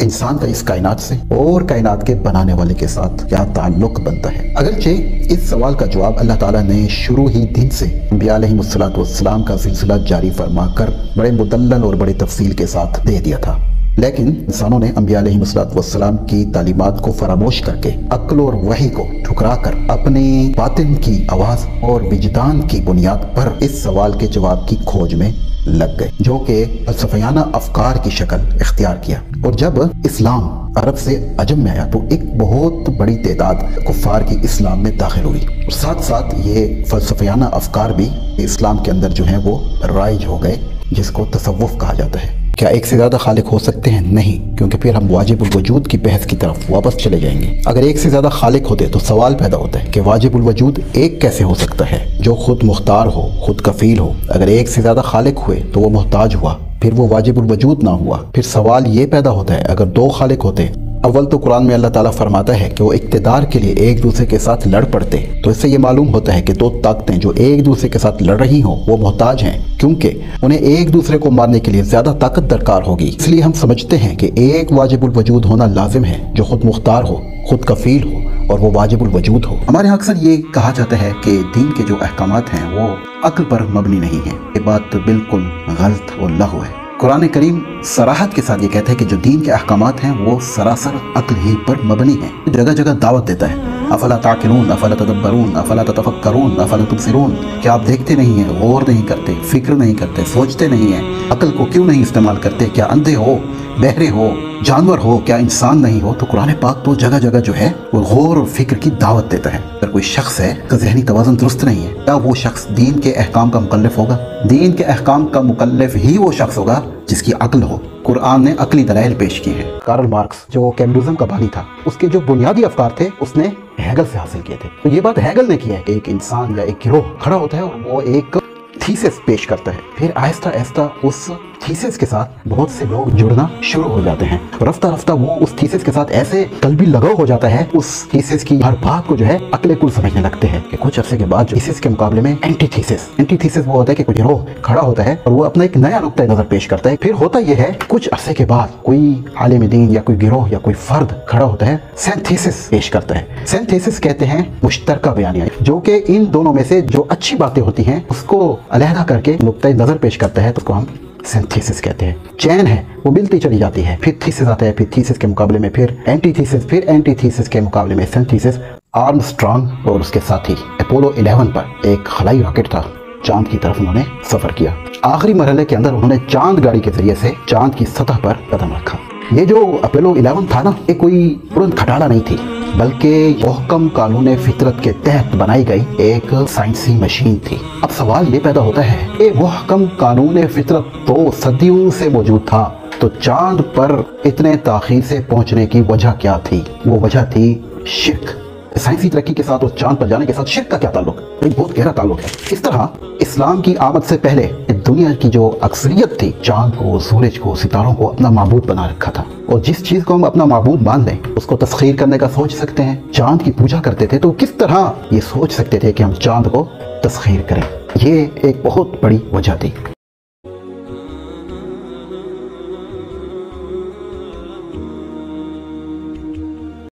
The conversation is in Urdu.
انسان کا اس کائنات سے اور کائنات کے بنانے والے کے ساتھ کیا تعلق بنتا ہے؟ اگرچہ اس سوال کا جواب اللہ تعالیٰ نے شروع ہی دن سے انبیاء علیہ السلام کا سلسلہ جاری فرما کر بڑے مدلل اور بڑے تفصیل کے ساتھ دے دیا تھا، لیکن انسانوں نے انبیاء علیہ السلام کی تعلیمات کو فراموش کر کے عقل اور وحی کو ٹھکرا کر اپنی باطن کی آواز اور وجدان کی بنیاد پر اس سوال کے جواب کی کھوج میں لگ گئے، جو کہ فلسفیانہ افکار کی شکل اختیار کیا۔ اور جب اسلام عرب سے عجم میں آیا تو ایک بہت بڑی تعداد کفار کی اسلام میں داخل ہوئی، اور ساتھ ساتھ یہ فلسفیانہ افکار بھی اسلام کے اندر جو ہیں وہ رائج ہو گئے، جس کو تصوف کہا جاتا ہے۔ کیا ایک سے زیادہ خالق ہو سکتے ہیں؟ نہیں، کیونکہ پھر ہم واجب الوجود کی بحث کی طرف واپس چلے جائیں گے۔ اگر ایک سے زیادہ خالق ہوتے تو سوال پیدا ہوتا ہے کہ واجب الوجود ایک کیسے ہو سکتا ہے جو خود مختار ہو، خود کفیل ہو؟ اگر ایک سے زیادہ خالق ہوئے تو وہ محتاج ہوا، پھر وہ واجب الوجود نہ ہوا۔ پھر سوال یہ پیدا ہوتا ہے اگر دو خالق ہوتے، اول تو قرآن میں اللہ تعالیٰ فرماتا ہے کہ وہ اقتدار کے لیے ایک دوسرے کے ساتھ لڑ پڑتے، تو اس سے یہ معلوم ہوتا ہے کہ دو طاقتیں جو ایک دوسرے کے ساتھ لڑ رہی ہوں وہ محتاج ہیں، کیونکہ انہیں ایک دوسرے کو مارنے کے لیے زیادہ طاقت درکار ہوگی۔ اس لیے ہم سمجھتے ہیں کہ ایک واجب الوجود ہونا لازم ہے جو خود مختار ہو، خود کفیل ہو، اور وہ واجب الوجود ہو۔ ہمارے یہاں اکثر یہ کہا جاتا ہے کہ دین کے جو احکامات ہیں وہ عقل پر مبنی نہیں ہیں۔ یہ بات بالکل غلط اور لغو ہے۔ قرآن کریم صراحت کے ساتھ یہ کہتا ہے کہ جو دین کے احکامات ہیں وہ سراسر عقل ہی پر مبنی ہیں۔ جگہ جگہ دعوت دیتا ہے، افلا تعقلون، افلا تدبرون، افلا تتفکرون، افلا تبصرون، کیا آپ دیکھتے نہیں ہیں، غور نہیں کرتے، فکر نہیں کرتے، سوچتے نہیں ہیں، عقل کو کیوں نہیں استعمال کرتے؟ کیا اندھے ہو، بہرے ہو، جانور ہو، کیا انسان نہیں ہو؟ تو قرآن پاک تو جگہ جگہ جو ہے وہ غور اور فکر کی دعوت دیتا ہے۔ اگر کوئی شخص ہے کا ذہنی توازن درست نہیں ہے، کیا وہ شخص دین کے احکام کا مکلف ہوگا؟ دین کے احکام کا مکلف ہی وہ شخص ہوگا جس کی عقل ہو۔ قرآن نے عقلی دلائل پیش کیے ہیں۔ کارل مارکس جو کیمبرزم کا بانی تھا، اس کے جو بنیادی افکار تھے اس نے ہیگل سے حاصل کیے تھے۔ تو یہ بات ہیگل نے کی ہے کہ ایک انسان یا ایک گروہ کھڑا ہوتا ہے اور وہ ایک تھیسس پیش کرتا ہے، پھر آہستہ آہستہ اس تھیسس کے ساتھ بہت سے لوگ جڑنا شروع ہو جاتے ہیں، رفتہ رفتہ وہ اس تھیسس کے ساتھ ایسے قلبی لگاؤ ہو جاتا ہے، اس تھیسس کی ہر بات کو جو ہے عقل کل سمجھنے لگتے ہیں کہ کچھ عرصے کے بعد تھیسس کے مقابلے میں اینٹی تھیسس وہ ہوتا ہے کہ کوئی گروہ کھڑا ہوتا ہے اور وہ اپنا ایک نیا نقطہ نظر پیش کرتا ہے۔ پھر ہوتا یہ ہے کچھ عرصے کے بعد کوئی عالم دین یا کوئی گروہ یا کوئی فرد کھڑا ہوتا ہے، سینتھیسس پیش کرتا ہے۔ سینتھیسس کہتے ہیں مشترکہ بیانیہ، جو کہ ان دونوں میں سے جو اچھی باتیں ہوتی ہیں اس کو علیحدہ کر کے نقطہ نظر پیش کرتا ہے، تو اس کو ہم سینتھیسس کہتے ہیں۔ چین ہے وہ ملتی چلی جاتی ہے، پھر تھیسس آتا ہے، پھر تھیسس کے مقابلے میں پھر اینٹی تھیسس، پھر اینٹی تھیسس کے مقابلے میں سینتھیسس۔ آرمسٹرانگ اور اس کے ساتھی اپولو 11 پر ایک خلائی راکٹ تھا، چاند کی طرف انہوں نے سفر کیا۔ آخری مرحلے کے اندر انہوں نے چاند گاڑی کے ذریعے سے چاند کی سطح پر قدم رکھا۔ یہ جو اپولو 11 تھا نا، یہ کوئی پرند کھٹالا نہیں تھی، بلکہ محکم قانون فطرت کے تحت بنائی گئی ایک سائنسی مشین تھی۔ اب سوال یہ پیدا ہوتا ہے کہ محکم قانون فطرت تو صدیوں سے موجود تھا، تو چاند پر اتنے تاخیر سے پہنچنے کی وجہ کیا تھی؟ وہ وجہ تھی شرک۔ سائنسی ترقی کے ساتھ اور چاند پر جانے کے ساتھ شرک کا کیا تعلق؟ ایک بہت گہرا تعلق ہے۔ اس طرح اسلام کی آمد سے پہلے دنیا کی جو اکثریت تھی چاند کو، سورج کو، ستاروں کو اپنا معبود بنا رکھا تھا، اور جس چیز کو ہم اپنا معبود مان لیں اس کو تسخیر کرنے کا سوچ سکتے ہیں۔ چاند کی پوجا کرتے تھے تو کس طرح یہ سوچ سکتے تھے کہ ہم چاند کو تسخیر کریں؟ یہ ایک بہت بڑی وجہ تھی۔